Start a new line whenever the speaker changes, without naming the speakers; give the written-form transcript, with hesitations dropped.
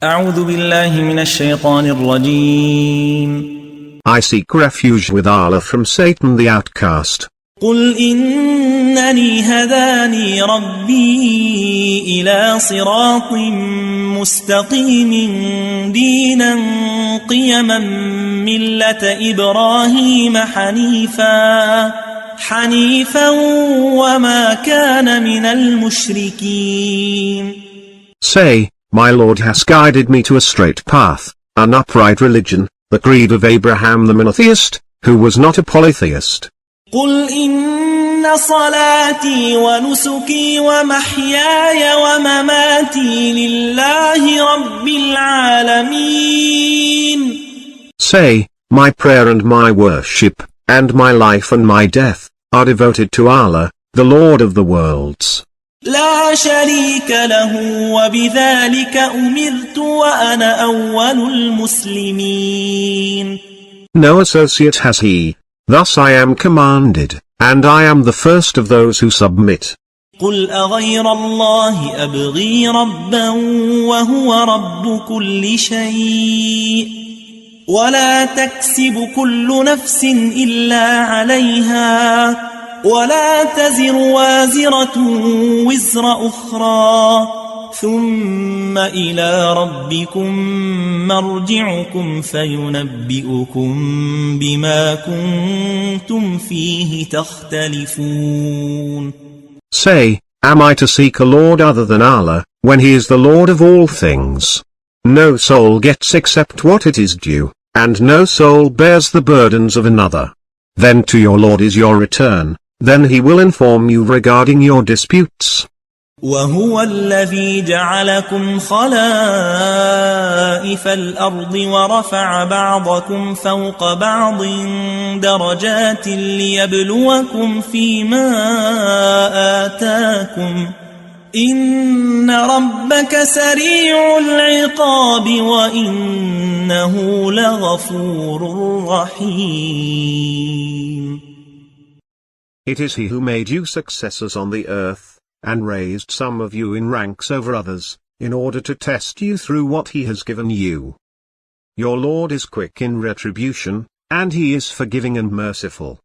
أعوذ بالله من الشيطان الرجيم.
I seek refuge with Allah from Satan the outcast.
قل إنني هداني ربي إلى صراط مستقيم دينا قيما ملة إبراهيم حنيفا وما كان من المشركين.
Say, my Lord has guided me to a straight path, an upright religion, the creed of Abraham the monotheist, who was not a polytheist.
قل إن صلاتي ونسكي ومحياي ومماتي لله رب العالمين.
Say, my prayer and my worship, and my life and my death, are devoted to Allah, the Lord of the worlds.
لا شريك له وبذلك أمرت وأنا أول المسلمين.
No associate has he. Thus I am commanded, and I am the first of those who submit.
قل أغير الله أبغي ربا وهو رب كل شيء ولا تكسب كل نفس إلا عليها ولا تزر وازرة وزر أخرى ثم إلى ربكم مرجعكم فينبئكم بما كنتم فيه تختلفون.
Say, am I to seek a Lord other than Allah, when He is the Lord of all things? No soul gets except what it is due, and no soul bears the burdens of another. Then to your Lord is your return, then He will inform you regarding your disputes.
وهو الذي جعلكم خلائف الأرض ورفع بعضكم فوق بعض درجات ليبلوكم فيما آتاكم إن ربك سريع العقاب وإنه لغفور رحيم.
It is He who made you successors on the earth, and raised some of you in ranks over others, in order to test you through what He has given you. Your Lord is quick in retribution, and He is forgiving and merciful.